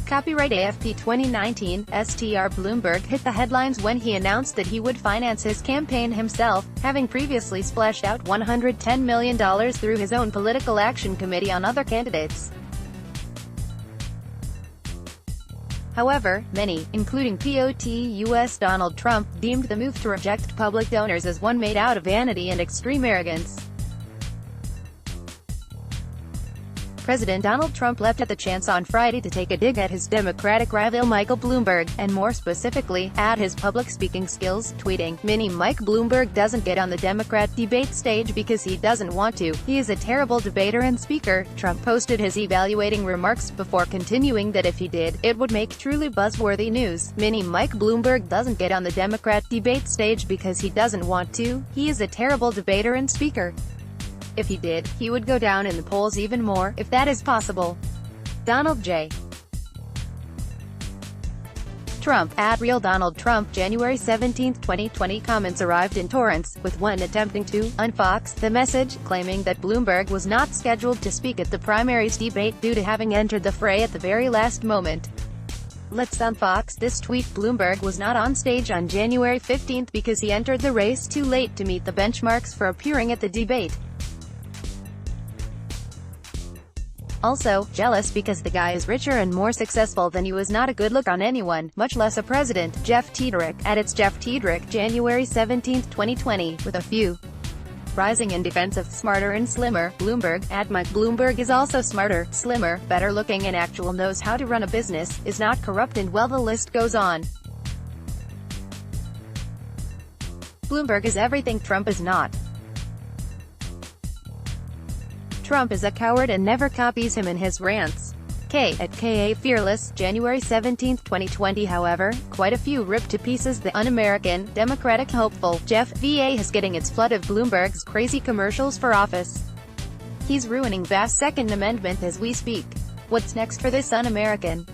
Copyright AFP 2019. STR Bloomberg hit the headlines when he announced that he would finance his campaign himself, having previously splashed out $110 million through his own political action committee on other candidates. However, many, including POTUS Donald Trump, deemed the move to reject public donors as one made out of vanity and extreme arrogance. President Donald Trump leapt at the chance on Friday to take a dig at his Democratic rival Michael Bloomberg, and more specifically, at his public speaking skills, tweeting, "Mini Mike Bloomberg doesn't get on the Democrat debate stage because he doesn't want to. He is a terrible debater and speaker." Trump posted his evaluating remarks before continuing that if he did, it would make truly buzzworthy news. "Mini Mike Bloomberg doesn't get on the Democrat debate stage because he doesn't want to. He is a terrible debater and speaker. If he did, he would go down in the polls even more, if that is possible." Donald J. Trump, at Real Donald Trump, January 17, 2020. Comments arrived in torrents, with one attempting to unfox the message, claiming that Bloomberg was not scheduled to speak at the primaries debate due to having entered the fray at the very last moment. Let's unfox this tweet. Bloomberg was not on stage on January 15 because he entered the race too late to meet the benchmarks for appearing at the debate. Also, jealous because the guy is richer and more successful than you is not a good look on anyone, much less a president. Jeff Tiedrich, at It's Jeff Tiedrich, January 17, 2020, with a few. Rising in defense of smarter and slimmer, Bloomberg, at Mike Bloomberg is also smarter, slimmer, better looking and actual knows how to run a business, is not corrupt and well the list goes on. Bloomberg is everything Trump is not. Trump is a coward and never copies him in his rants. K. at K.A. Fearless, January 17, 2020. However, quite a few ripped to pieces the un-American, Democratic hopeful, Jeff VA is getting its flood of Bloomberg's crazy commercials for office. He's ruining vast Second Amendment as we speak. What's next for this un-American?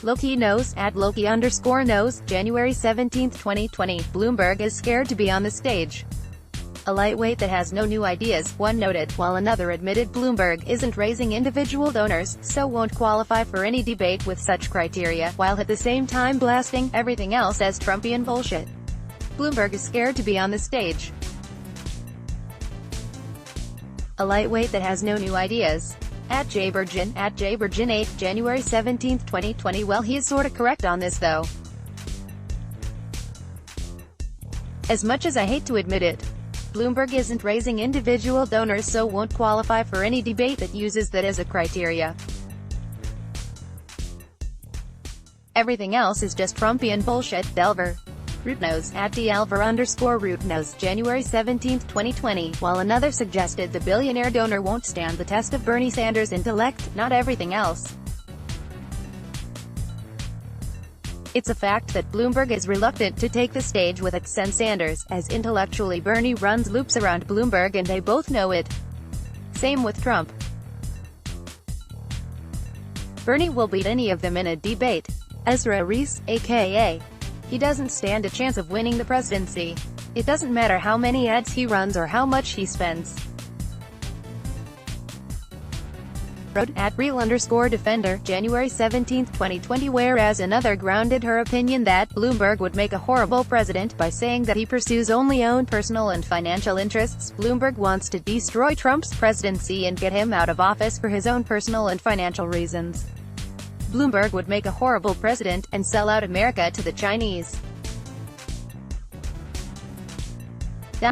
Loki knows, at Loki_knows, January 17, 2020. Bloomberg is scared to be on the stage. A lightweight that has no new ideas, one noted, while another admitted Bloomberg isn't raising individual donors, so won't qualify for any debate with such criteria, while at the same time blasting everything else as Trumpian bullshit. Bloomberg is scared to be on the stage. A lightweight that has no new ideas. At JBurgeon 8, January 17, 2020. Well, he is sorta correct on this though. As much as I hate to admit it, Bloomberg isn't raising individual donors so won't qualify for any debate that uses that as a criteria. Everything else is just Trumpian bullshit. Delver Rootnose, at Delver_Rootnose, January 17, 2020. While another suggested the billionaire donor won't stand the test of Bernie Sanders' intellect, not everything else. It's a fact that Bloomberg is reluctant to take the stage with it and Sanders, as intellectually Bernie runs loops around Bloomberg and they both know it. Same with Trump. Bernie will beat any of them in a debate. Ezra Reese, aka. He doesn't stand a chance of winning the presidency. It doesn't matter how many ads he runs or how much he spends. At Real_Defender, January 17, 2020. Whereas another grounded her opinion that Bloomberg would make a horrible president by saying that he pursues only own personal and financial interests. Bloomberg wants to destroy Trump's presidency and get him out of office for his own personal and financial reasons. Bloomberg would make a horrible president, and sell out America to the Chinese.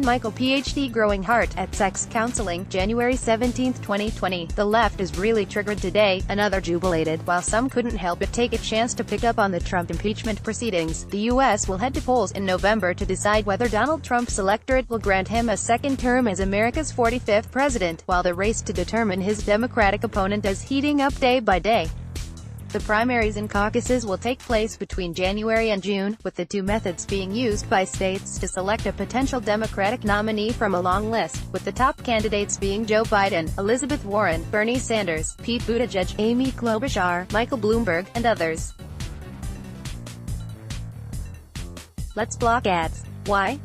Michael PhD Growing Heart, at Sex Counseling, January 17, 2020. The left is really triggered today, another jubilated. While some couldn't help but take a chance to pick up on the Trump impeachment proceedings, the U.S. will head to polls in November to decide whether Donald Trump's electorate will grant him a second term as America's 45th president, while the race to determine his Democratic opponent is heating up day by day. The primaries and caucuses will take place between January and June, with the two methods being used by states to select a potential Democratic nominee from a long list, with the top candidates being Joe Biden, Elizabeth Warren, Bernie Sanders, Pete Buttigieg, Amy Klobuchar, Michael Bloomberg, and others. Let's block ads. Why?